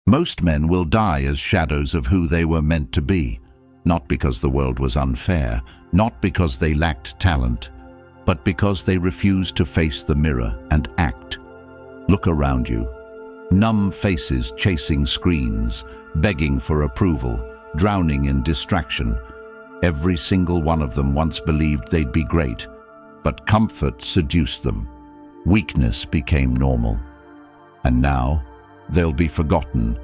Most men will die as shadows of who they were meant to be, not because the world was unfair, not because they lacked talent, but because they refused to face the mirror and act. Look around you. Numb faces chasing screens, begging for approval, drowning in distraction. Every single one of them once believed they'd be great, but comfort seduced them. Weakness became normal. And now, they'll be forgotten.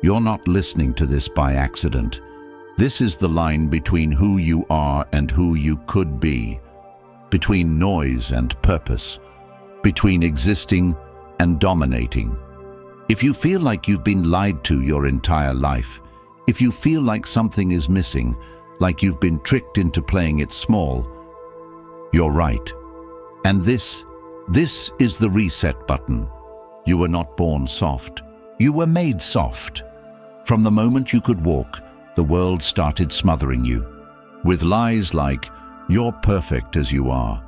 You're not listening to this by accident. This is the line between who you are and who you could be, between noise and purpose, between existing and dominating. If you feel like you've been lied to your entire life, if you feel like something is missing, like you've been tricked into playing it small, you're right. And this is the reset button. You were not born soft. You were made soft. From the moment you could walk, the world started smothering you, with lies like, "You're perfect as you are,"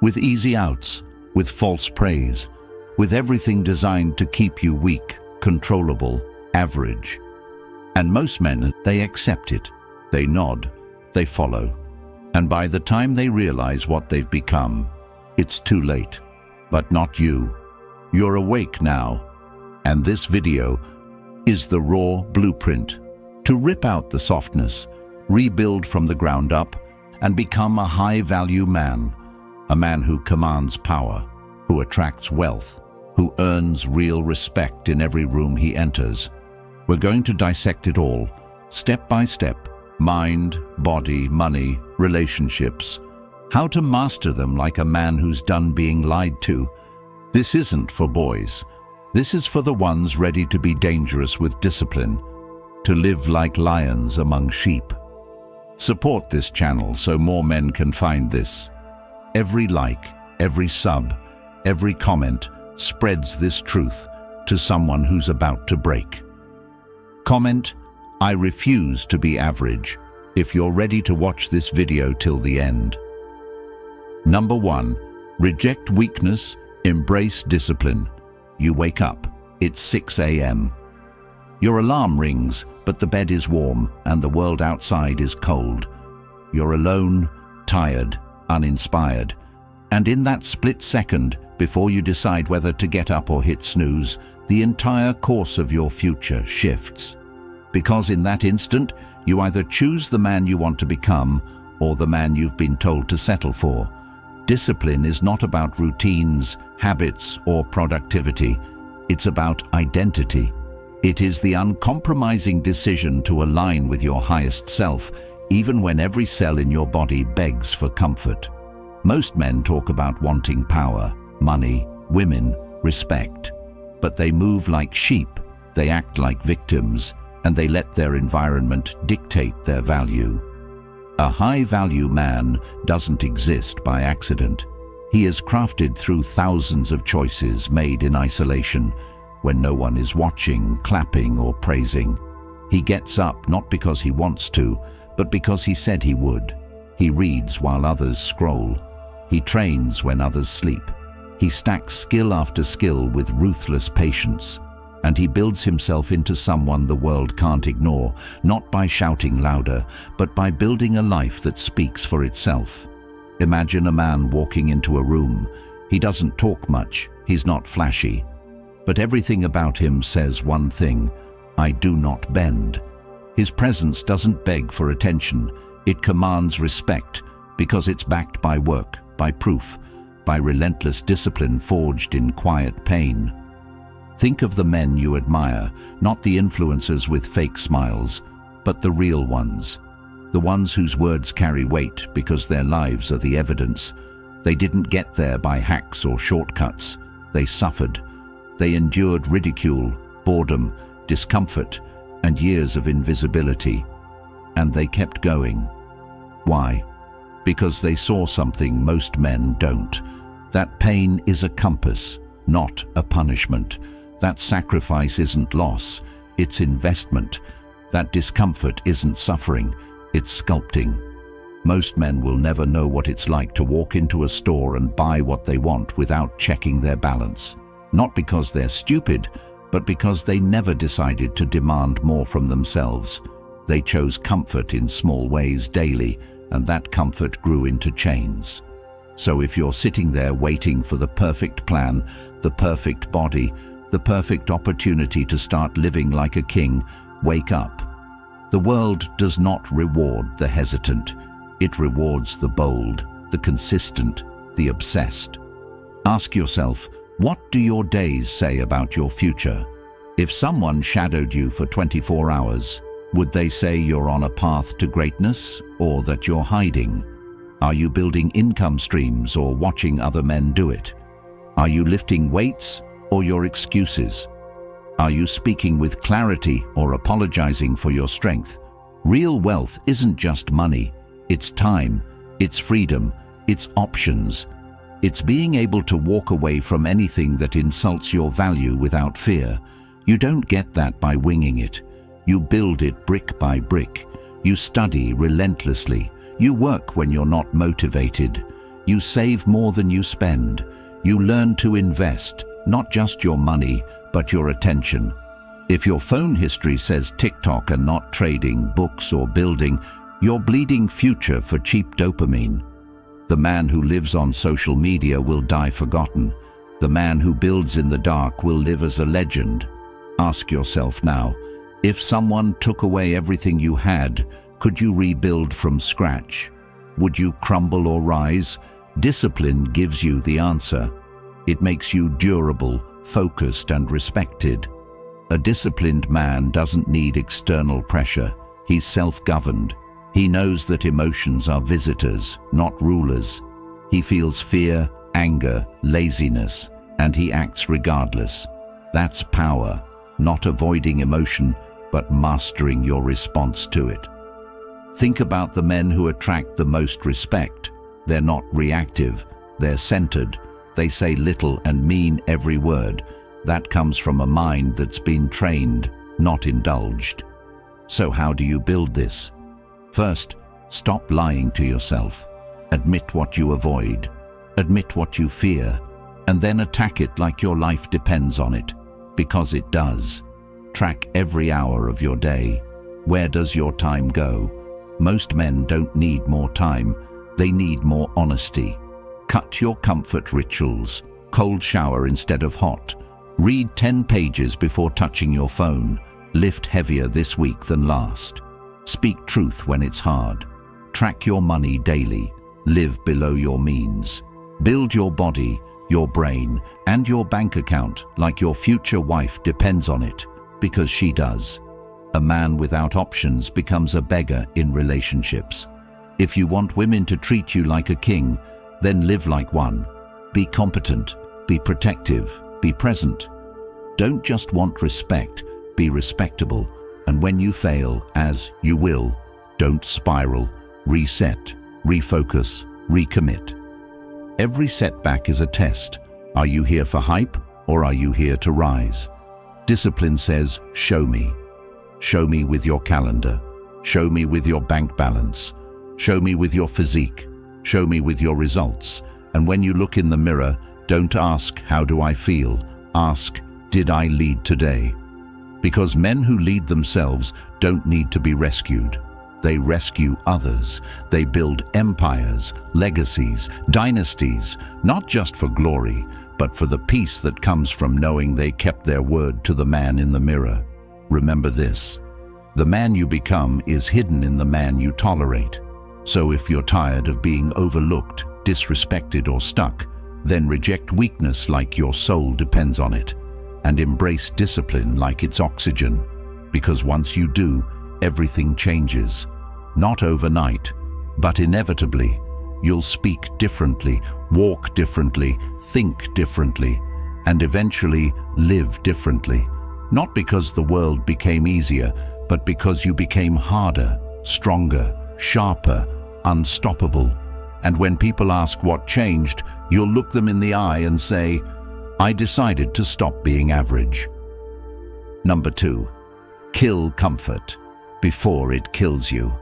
with easy outs, with false praise, with everything designed to keep you weak, controllable, average. And most men, they accept it. They nod, they follow. And by the time they realize what they've become, it's too late. But not you. You're awake now. And this video is the raw blueprint to rip out the softness, rebuild from the ground up, and become a high-value man. A man who commands power, who attracts wealth, who earns real respect in every room he enters. We're going to dissect it all, step by step. Mind, body, money, relationships. How to master them like a man who's done being lied to. This isn't for boys. This is for the ones ready to be dangerous with discipline, to live like lions among sheep. Support this channel so more men can find this. Every like, every sub, every comment spreads this truth to someone who's about to break. Comment, "I refuse to be average," if you're ready to watch this video till the end. Number 1. Reject weakness, embrace discipline. You wake up, it's 6 a.m. Your alarm rings, but the bed is warm and the world outside is cold. You're alone, tired, uninspired. And in that split second, before you decide whether to get up or hit snooze, the entire course of your future shifts. Because in that instant, you either choose the man you want to become or the man you've been told to settle for. Discipline is not about routines, habits, or productivity. It's about identity. It is the uncompromising decision to align with your highest self, even when every cell in your body begs for comfort. Most men talk about wanting power, money, women, respect. But they move like sheep, they act like victims, and they let their environment dictate their value. A high-value man doesn't exist by accident. He is crafted through thousands of choices made in isolation, when no one is watching, clapping, or praising. He gets up not because he wants to, but because he said he would. He reads while others scroll. He trains when others sleep. He stacks skill after skill with ruthless patience. And he builds himself into someone the world can't ignore, not by shouting louder, but by building a life that speaks for itself. Imagine a man walking into a room. He doesn't talk much, he's not flashy. But everything about him says one thing: I do not bend. His presence doesn't beg for attention, it commands respect, because it's backed by work, by proof, by relentless discipline forged in quiet pain. Think of the men you admire, not the influencers with fake smiles, but the real ones. The ones whose words carry weight because their lives are the evidence. They didn't get there by hacks or shortcuts. They suffered. They endured ridicule, boredom, discomfort, and years of invisibility. And they kept going. Why? Because they saw something most men don't. That pain is a compass, not a punishment. That sacrifice isn't loss, it's investment. That discomfort isn't suffering, it's sculpting. Most men will never know what it's like to walk into a store and buy what they want without checking their balance. Not because they're stupid, but because they never decided to demand more from themselves. They chose comfort in small ways daily, and that comfort grew into chains. So if you're sitting there waiting for the perfect plan, the perfect body, the perfect opportunity to start living like a king, wake up. The world does not reward the hesitant. It rewards the bold, the consistent, the obsessed. Ask yourself, what do your days say about your future? If someone shadowed you for 24 hours, would they say you're on a path to greatness or that you're hiding? Are you building income streams or watching other men do it? Are you lifting weights or your excuses? Are you speaking with clarity or apologizing for your strength? Real wealth isn't just money. It's time, it's freedom, it's options. It's being able to walk away from anything that insults your value without fear. You don't get that by winging it. You build it brick by brick. You study relentlessly. You work when you're not motivated. You save more than you spend. You learn to invest, not just your money, but your attention. If your phone history says TikTok and not trading, books or building, you're bleeding future for cheap dopamine. The man who lives on social media will die forgotten. The man who builds in the dark will live as a legend. Ask yourself now, if someone took away everything you had, could you rebuild from scratch? Would you crumble or rise? Discipline gives you the answer. It makes you durable, focused and respected. A disciplined man doesn't need external pressure. He's self-governed. He knows that emotions are visitors, not rulers. He feels fear, anger, laziness, and he acts regardless. That's power, not avoiding emotion, but mastering your response to it. Think about the men who attract the most respect. They're not reactive, they're centered. They say little and mean every word. That comes from a mind that's been trained, not indulged. So how do you build this? First, stop lying to yourself. Admit what you avoid. Admit what you fear. And then attack it like your life depends on it. Because it does. Track every hour of your day. Where does your time go? Most men don't need more time. They need more honesty. Cut your comfort rituals. Cold shower instead of hot. Read 10 pages before touching your phone. Lift heavier this week than last. Speak truth when it's hard. Track your money daily. Live below your means. Build your body, your brain, and your bank account like your future wife depends on it, because she does. A man without options becomes a beggar in relationships. If you want women to treat you like a king, then live like one. Be competent, be protective, be present. Don't just want respect, be respectable. And when you fail, as you will, don't spiral, reset, refocus, recommit. Every setback is a test. Are you here for hype or are you here to rise? Discipline says, show me. Show me with your calendar. Show me with your bank balance. Show me with your physique. Show me with your results. And when you look in the mirror, don't ask, how do I feel? Ask, did I lead today? Because men who lead themselves don't need to be rescued. They rescue others. They build empires, legacies, dynasties, not just for glory, but for the peace that comes from knowing they kept their word to the man in the mirror. Remember this: the man you become is hidden in the man you tolerate. So if you're tired of being overlooked, disrespected, or stuck, then reject weakness like your soul depends on it, and embrace discipline like it's oxygen. Because once you do, everything changes. Not overnight, but inevitably. You'll speak differently, walk differently, think differently, and eventually live differently. Not because the world became easier, but because you became harder, stronger, sharper, unstoppable. And when people ask what changed, you'll look them in the eye and say, I decided to stop being average. Number 2, kill comfort before it kills you.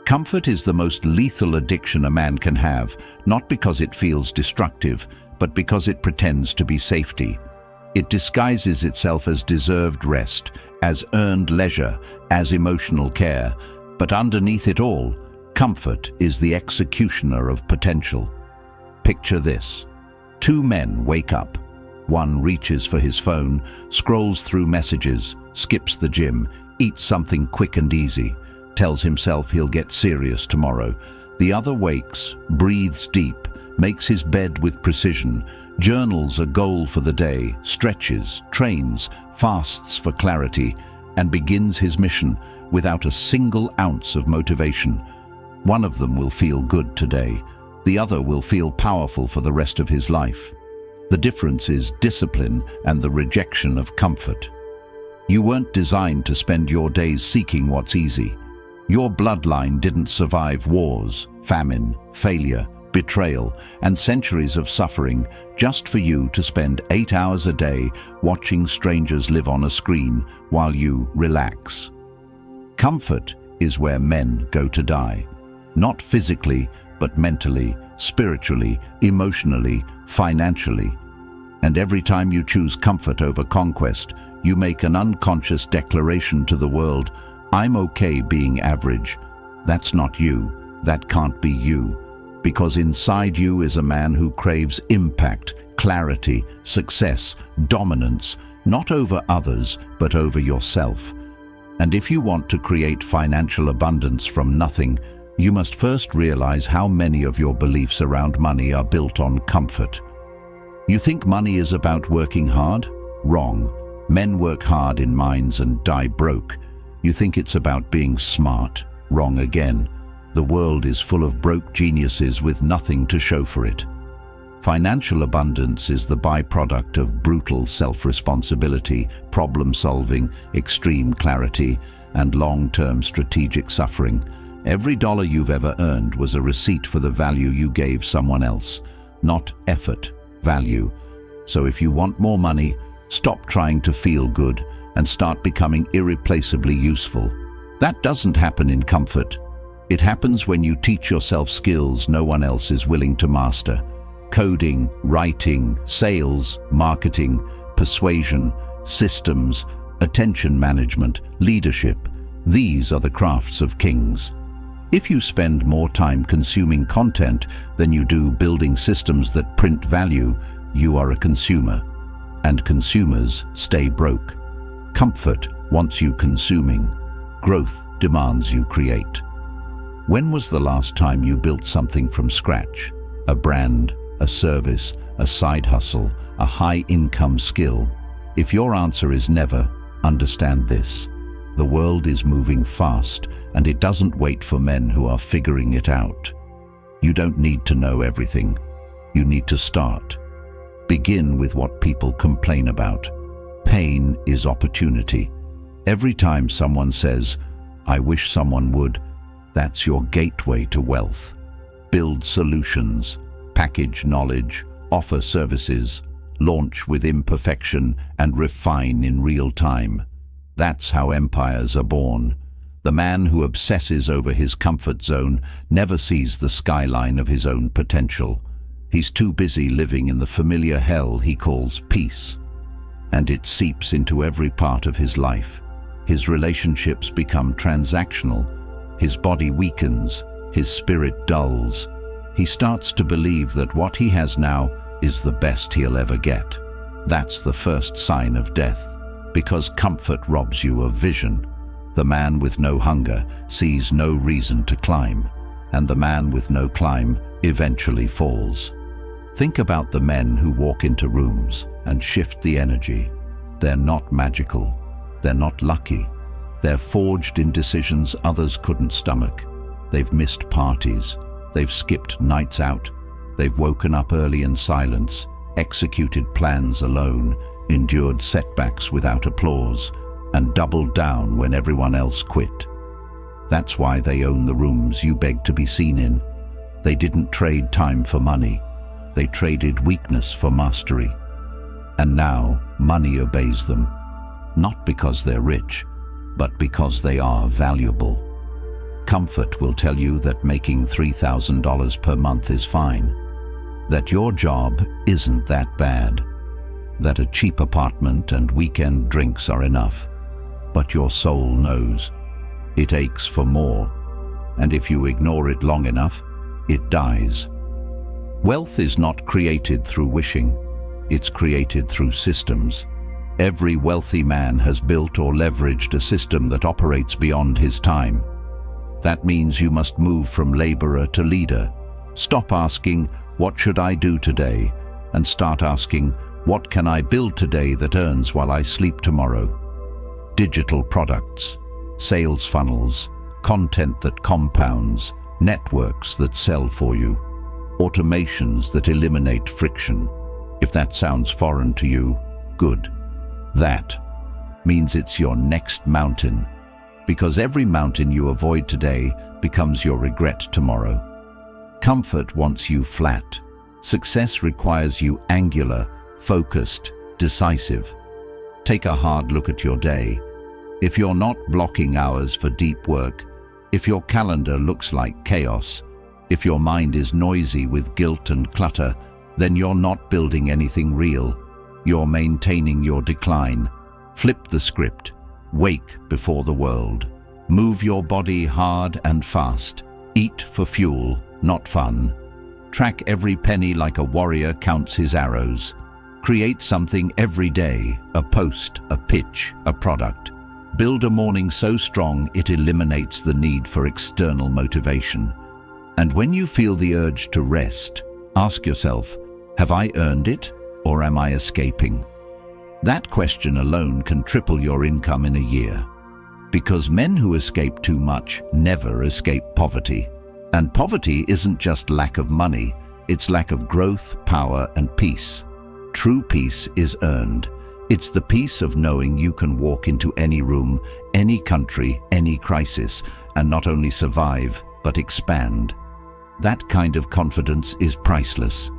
Comfort is the most lethal addiction a man can have, not because it feels destructive, but because it pretends to be safety. It disguises itself as deserved rest, as earned leisure, as emotional care. But underneath it all, comfort is the executioner of potential. Picture this. Two men wake up. One reaches for his phone, scrolls through messages, skips the gym, eats something quick and easy, tells himself he'll get serious tomorrow. The other wakes, breathes deep, makes his bed with precision, journals a goal for the day, stretches, trains, fasts for clarity, and begins his mission without a single ounce of motivation. One of them will feel good today. The other will feel powerful for the rest of his life. The difference is discipline and the rejection of comfort. You weren't designed to spend your days seeking what's easy. Your bloodline didn't survive wars, famine, failure, betrayal, and centuries of suffering just for you to spend 8 hours a day watching strangers live on a screen while you relax. Comfort is where men go to die. Not physically, but mentally, spiritually, emotionally, financially. And every time you choose comfort over conquest, you make an unconscious declaration to the world, I'm okay being average. That's not you. That can't be you. Because inside you is a man who craves impact, clarity, success, dominance, not over others, but over yourself. And if you want to create financial abundance from nothing, you must first realize how many of your beliefs around money are built on comfort. You think money is about working hard? Wrong. Men work hard in mines and die broke. You think it's about being smart? Wrong again. The world is full of broke geniuses with nothing to show for it. Financial abundance is the byproduct of brutal self-responsibility, problem-solving, extreme clarity, and long-term strategic suffering. Every dollar you've ever earned was a receipt for the value you gave someone else, not effort, value. So if you want more money, stop trying to feel good and start becoming irreplaceably useful. That doesn't happen in comfort. It happens when you teach yourself skills no one else is willing to master. Coding, writing, sales, marketing, persuasion, systems, attention management, leadership. These are the crafts of kings. If you spend more time consuming content than you do building systems that print value, you are a consumer. And consumers stay broke. Comfort wants you consuming. Growth demands you create. When was the last time you built something from scratch? A brand, a service, a side hustle, a high-income skill? If your answer is never, understand this. The world is moving fast, and it doesn't wait for men who are figuring it out. You don't need to know everything. You need to start. Begin with what people complain about. Pain is opportunity. Every time someone says, I wish someone would, that's your gateway to wealth. Build solutions, package knowledge, offer services, launch with imperfection, and refine in real time. That's how empires are born. The man who obsesses over his comfort zone never sees the skyline of his own potential. He's too busy living in the familiar hell he calls peace. And it seeps into every part of his life. His relationships become transactional. His body weakens. His spirit dulls. He starts to believe that what he has now is the best he'll ever get. That's the first sign of death. Because comfort robs you of vision. The man with no hunger sees no reason to climb, and the man with no climb eventually falls. Think about the men who walk into rooms and shift the energy. They're not magical. They're not lucky. They're forged in decisions others couldn't stomach. They've missed parties. They've skipped nights out. They've woken up early in silence, executed plans alone, endured setbacks without applause, and doubled down when everyone else quit. That's why they own the rooms you beg to be seen in. They didn't trade time for money. They traded weakness for mastery. And now money obeys them, not because they're rich, but because they are valuable. Comfort will tell you that making $3,000 per month is fine, that your job isn't that bad, that a cheap apartment and weekend drinks are enough. But your soul knows. It aches for more, and if you ignore it long enough, it dies. Wealth is not created through wishing. It's created through systems. Every wealthy man has built or leveraged a system that operates beyond his time. That means you must move from laborer to leader. Stop asking, "What should I do today?" and start asking, "What can I build today that earns while I sleep tomorrow?" Digital products, sales funnels, content that compounds, networks that sell for you, automations that eliminate friction. If that sounds foreign to you, good. That means it's your next mountain, because every mountain you avoid today becomes your regret tomorrow. Comfort wants you flat. Success requires you angular, focused, decisive. Take a hard look at your day. If you're not blocking hours for deep work, if your calendar looks like chaos, if your mind is noisy with guilt and clutter, then you're not building anything real. You're maintaining your decline. Flip the script. Wake before the world. Move your body hard and fast. Eat for fuel, not fun. Track every penny like a warrior counts his arrows. Create something every day, a post, a pitch, a product. Build a morning so strong it eliminates the need for external motivation. And when you feel the urge to rest, ask yourself, have I earned it or am I escaping? That question alone can triple your income in a year. Because men who escape too much never escape poverty. And poverty isn't just lack of money, it's lack of growth, power, and peace. True peace is earned. It's the peace of knowing you can walk into any room, any country, any crisis, and not only survive, but expand. That kind of confidence is priceless.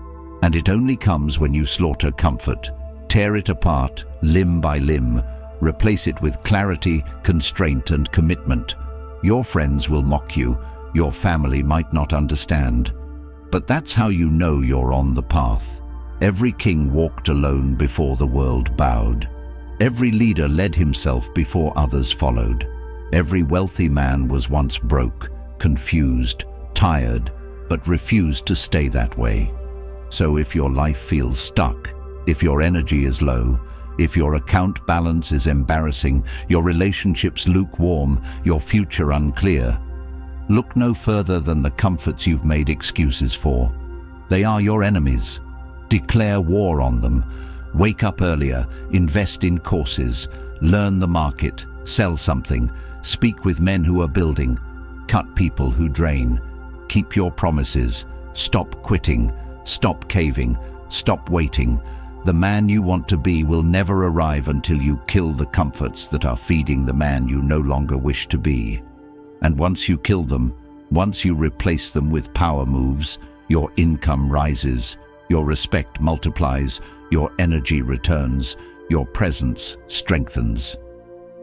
And it only comes when you slaughter comfort, tear it apart, limb by limb, replace it with clarity, constraint, and commitment. Your friends will mock you, your family might not understand. But that's how you know you're on the path. Every king walked alone before the world bowed. Every leader led himself before others followed. Every wealthy man was once broke, confused, tired, but refused to stay that way. So if your life feels stuck, if your energy is low, if your account balance is embarrassing, your relationships lukewarm, your future unclear, look no further than the comforts you've made excuses for. They are your enemies. Declare war on them. Wake up earlier, invest in courses, learn the market, sell something, speak with men who are building, cut people who drain. Keep your promises. Stop quitting. Stop caving. Stop waiting. The man you want to be will never arrive until you kill the comforts that are feeding the man you no longer wish to be. And once you kill them, once you replace them with power moves, your income rises, your respect multiplies, your energy returns, your presence strengthens.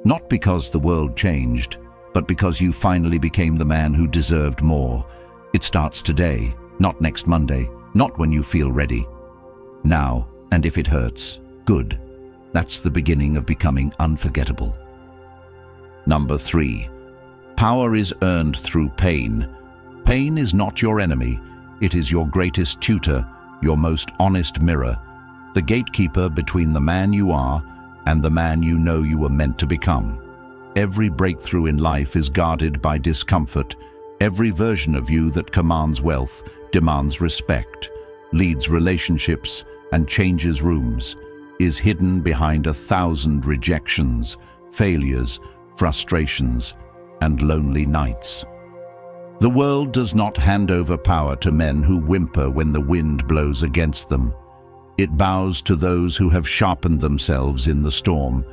Not because the world changed, but because you finally became the man who deserved more. It starts today, not next Monday, not when you feel ready. Now, and if it hurts, good. That's the beginning of becoming unforgettable. Number 3. Power is earned through pain. Pain is not your enemy. It is your greatest tutor, your most honest mirror, the gatekeeper between the man you are and the man you know you were meant to become. Every breakthrough in life is guarded by discomfort. Every version of you that commands wealth, demands respect, leads relationships, and changes rooms, is hidden behind 1,000 rejections, failures, frustrations, and lonely nights. The world does not hand over power to men who whimper when the wind blows against them. It bows to those who have sharpened themselves in the storm.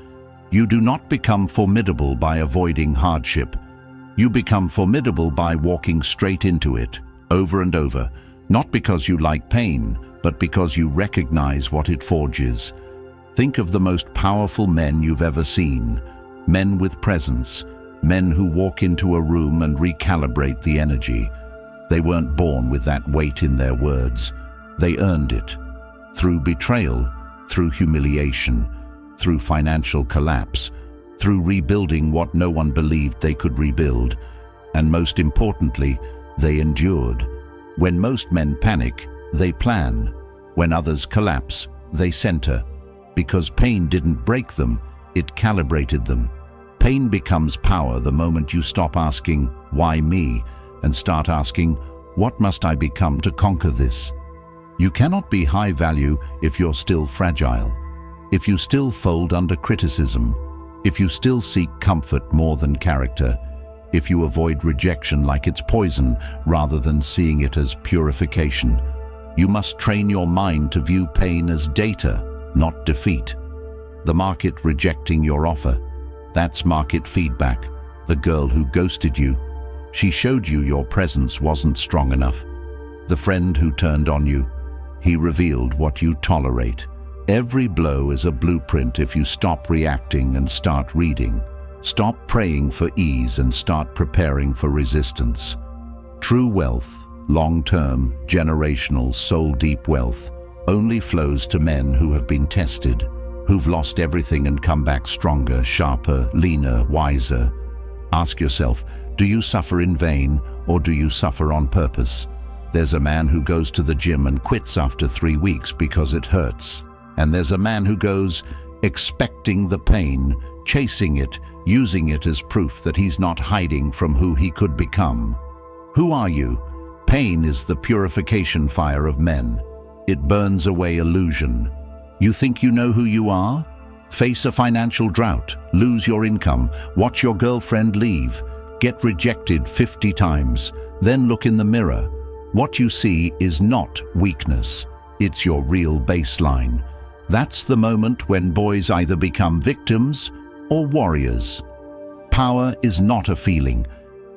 You do not become formidable by avoiding hardship. You become formidable by walking straight into it, over and over, not because you like pain, but because you recognize what it forges. Think of the most powerful men you've ever seen, men with presence, men who walk into a room and recalibrate the energy. They weren't born with that weight in their words. They earned it. Through betrayal, through humiliation, through financial collapse, through rebuilding what no one believed they could rebuild, and most importantly, they endured. When most men panic, they plan. When others collapse, they center. Because pain didn't break them, it calibrated them. Pain becomes power the moment you stop asking, "Why me?" and start asking, "What must I become to conquer this?" You cannot be high value if you're still fragile, if you still fold under criticism, if you still seek comfort more than character, if you avoid rejection like it's poison rather than seeing it as purification. You must train your mind to view pain as data, not defeat. The market rejecting your offer, that's market feedback. The girl who ghosted you, she showed you your presence wasn't strong enough. The friend who turned on you, he revealed what you tolerate. Every blow is a blueprint if you stop reacting and start reading. Stop praying for ease and start preparing for resistance. True wealth, long-term, generational, soul-deep wealth, only flows to men who have been tested, who've lost everything and come back stronger, sharper, leaner, wiser. Ask yourself, do you suffer in vain or do you suffer on purpose? There's a man who goes to the gym and quits after 3 weeks because it hurts. And there's a man who goes expecting the pain, chasing it, using it as proof that he's not hiding from who he could become. Who are you? Pain is the purification fire of men. It burns away illusion. You think you know who you are? Face a financial drought, lose your income, watch your girlfriend leave, get rejected 50 times, then look in the mirror. What you see is not weakness, it's your real baseline. That's the moment when boys either become victims or warriors. Power is not a feeling.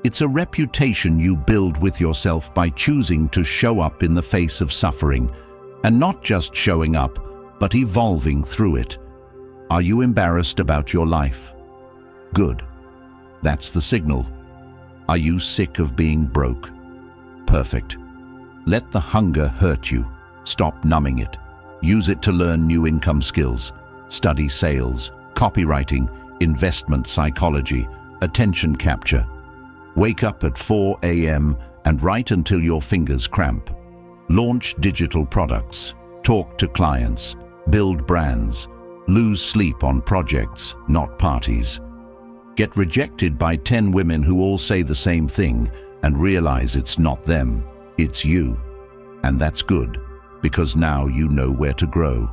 It's a reputation you build with yourself by choosing to show up in the face of suffering, and not just showing up, but evolving through it. Are you embarrassed about your life? Good. That's the signal. Are you sick of being broke? Perfect. Let the hunger hurt you. Stop numbing it. Use it to learn new income skills. Study sales, copywriting, investment psychology, attention capture. Wake up at 4 a.m. and write until your fingers cramp. Launch digital products. Talk to clients. Build brands. Lose sleep on projects, not parties. Get rejected by 10 women who all say the same thing and realize it's not them, it's you. And that's good, because now you know where to grow.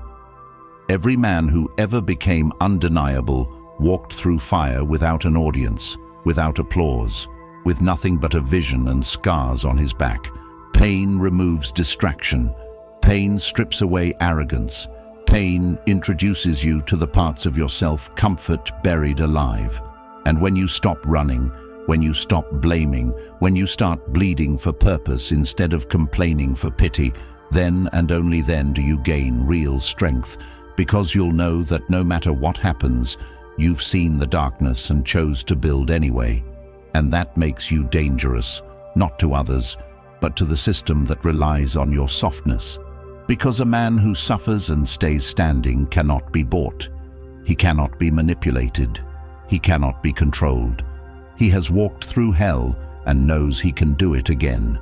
Every man who ever became undeniable walked through fire without an audience, without applause, with nothing but a vision and scars on his back. Pain removes distraction. Pain strips away arrogance. Pain introduces you to the parts of yourself comfort buried alive. And when you stop running, when you stop blaming, when you start bleeding for purpose instead of complaining for pity, then and only then do you gain real strength, because you'll know that no matter what happens, you've seen the darkness and chose to build anyway. And that makes you dangerous, not to others, but to the system that relies on your softness. Because a man who suffers and stays standing cannot be bought. He cannot be manipulated. He cannot be controlled. He has walked through hell and knows he can do it again.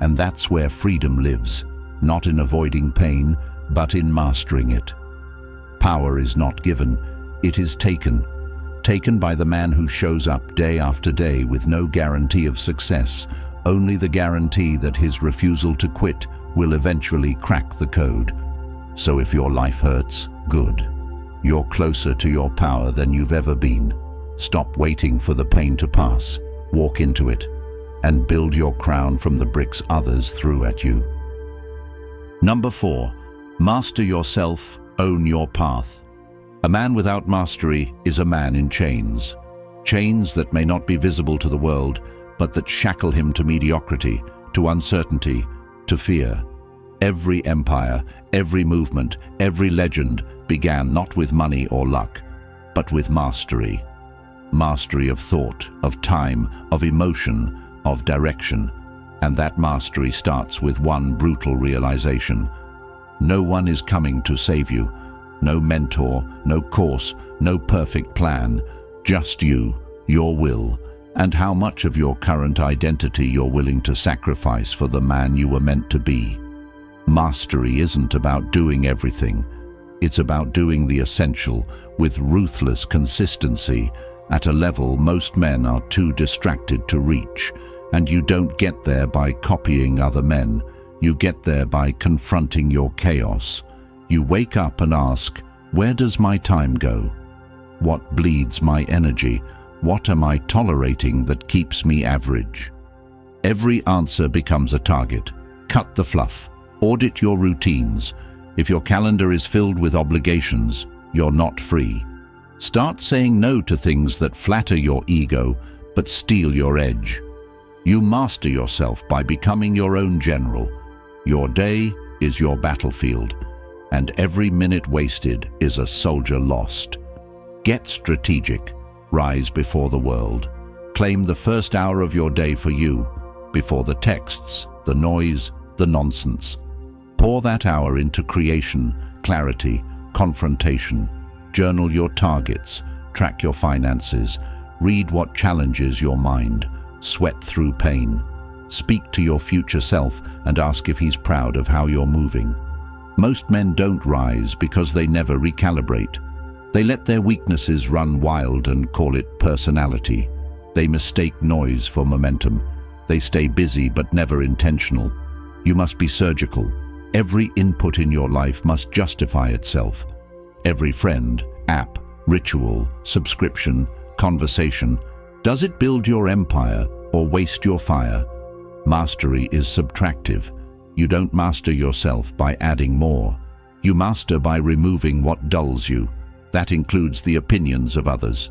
And that's where freedom lives, not in avoiding pain, but in mastering it. Power is not given, it is taken. Taken by the man who shows up day after day with no guarantee of success, only the guarantee that his refusal to quit will eventually crack the code. So if your life hurts, good. You're closer to your power than you've ever been. Stop waiting for the pain to pass. Walk into it and build your crown from the bricks others threw at you. Number 4, master yourself, own your path. A man without mastery is a man in chains. Chains that may not be visible to the world, but that shackle him to mediocrity, to uncertainty, to fear. Every empire, every movement, every legend began not with money or luck, but with mastery. Mastery of thought, of time, of emotion, of direction. And that mastery starts with one brutal realization. No one is coming to save you. No mentor, no course, no perfect plan. Just you, your will, and how much of your current identity you're willing to sacrifice for the man you were meant to be. Mastery isn't about doing everything. It's about doing the essential with ruthless consistency at a level most men are too distracted to reach. And you don't get there by copying other men. You get there by confronting your chaos. You wake up and ask, where does my time go? What bleeds my energy? What am I tolerating that keeps me average? Every answer becomes a target. Cut the fluff. Audit your routines. If your calendar is filled with obligations, you're not free. Start saying no to things that flatter your ego but steal your edge. You master yourself by becoming your own general. Your day is your battlefield, and every minute wasted is a soldier lost. Get strategic. Rise before the world. Claim the first hour of your day for you, before the texts, the noise, the nonsense. Pour that hour into creation, clarity, confrontation. Journal your targets, track your finances, read what challenges your mind, sweat through pain. Speak to your future self and ask if he's proud of how you're moving. Most men don't rise because they never recalibrate. They let their weaknesses run wild and call it personality. They mistake noise for momentum. They stay busy but never intentional. You must be surgical. Every input in your life must justify itself. Every friend, app, ritual, subscription, conversation. Does it build your empire or waste your fire? Mastery is subtractive. You don't master yourself by adding more. You master by removing what dulls you. That includes the opinions of others.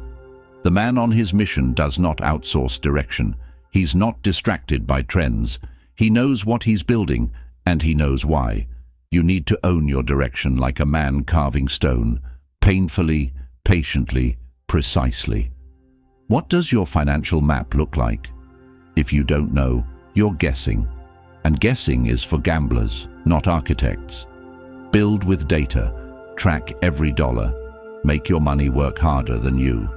The man on his mission does not outsource direction. He's not distracted by trends. He knows what he's building, and he knows why. You need to own your direction like a man carving stone, painfully, patiently, precisely. What does your financial map look like? If you don't know, you're guessing. And guessing is for gamblers, not architects. Build with data. Track every dollar. Make your money work harder than you.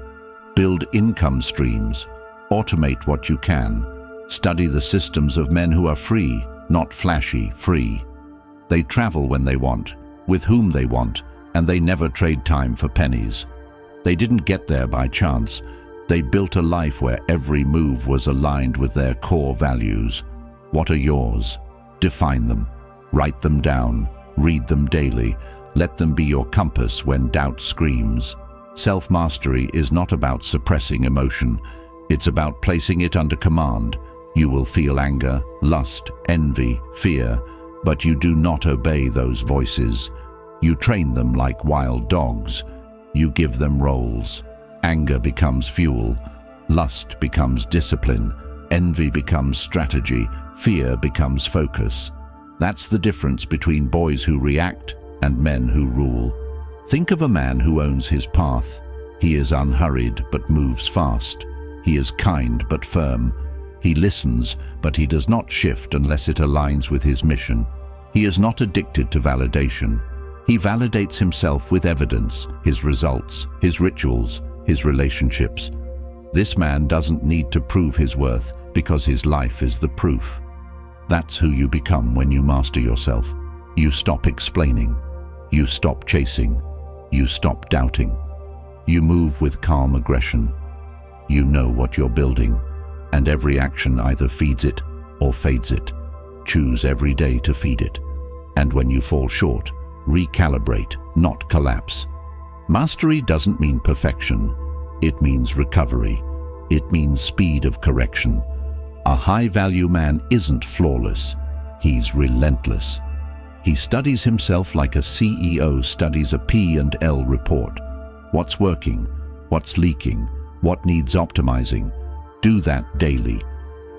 Build income streams. Automate what you can. Study the systems of men who are free, not flashy, free. They travel when they want, with whom they want, and they never trade time for pennies. They didn't get there by chance. They built a life where every move was aligned with their core values. What are yours? Define them. Write them down. Read them daily. Let them be your compass when doubt screams. Self-mastery is not about suppressing emotion. It's about placing it under command. You will feel anger, lust, envy, fear, but you do not obey those voices. You train them like wild dogs. You give them roles. Anger becomes fuel. Lust becomes discipline. Envy becomes strategy. Fear becomes focus. That's the difference between boys who react and men who rule. Think of a man who owns his path. He is unhurried but moves fast. He is kind but firm. He listens, but he does not shift unless it aligns with his mission. He is not addicted to validation. He validates himself with evidence, his results, his rituals, his relationships. This man doesn't need to prove his worth because his life is the proof. That's who you become when you master yourself. You stop explaining. You stop chasing. You stop doubting. You move with calm aggression. You know what you're building, and every action either feeds it or fades it. Choose every day to feed it. And when you fall short, recalibrate, not collapse. Mastery doesn't mean perfection. It means recovery. It means speed of correction. A high-value man isn't flawless. He's relentless. He studies himself like a CEO studies a P&L report. What's working? What's leaking? What needs optimizing? Do that daily.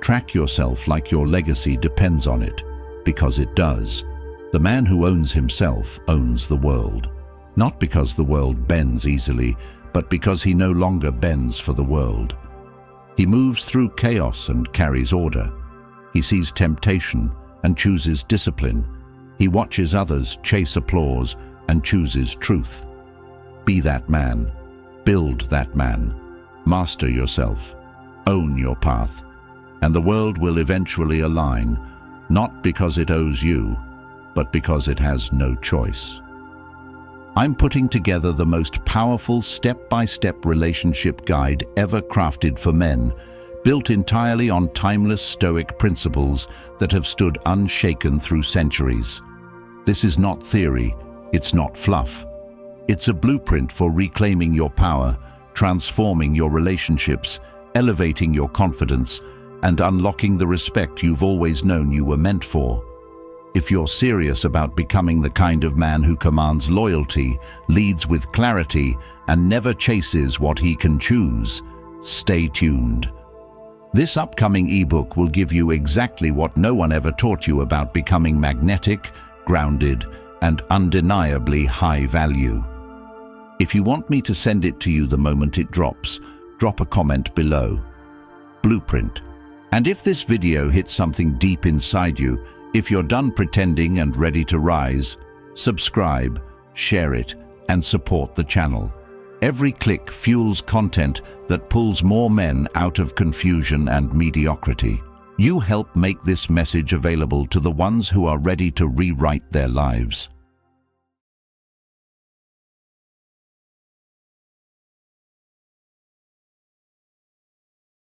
Track yourself like your legacy depends on it, because it does. The man who owns himself owns the world. Not because the world bends easily, but because he no longer bends for the world. He moves through chaos and carries order. He sees temptation and chooses discipline. He watches others chase applause and chooses truth. Be that man. Build that man. Master yourself. Own your path. And the world will eventually align, not because it owes you, but because it has no choice. I'm putting together the most powerful step-by-step relationship guide ever crafted for men, built entirely on timeless Stoic principles that have stood unshaken through centuries. This is not theory, it's not fluff. It's a blueprint for reclaiming your power, transforming your relationships, elevating your confidence, and unlocking the respect you've always known you were meant for. If you're serious about becoming the kind of man who commands loyalty, leads with clarity, and never chases what he can choose, stay tuned. This upcoming ebook will give you exactly what no one ever taught you about becoming magnetic, grounded, and undeniably high value. If you want me to send it to you the moment it drops, drop a comment below. Blueprint. And if this video hits something deep inside you, if you're done pretending and ready to rise, subscribe, share it, and support the channel. Every click fuels content that pulls more men out of confusion and mediocrity. You help make this message available to the ones who are ready to rewrite their lives.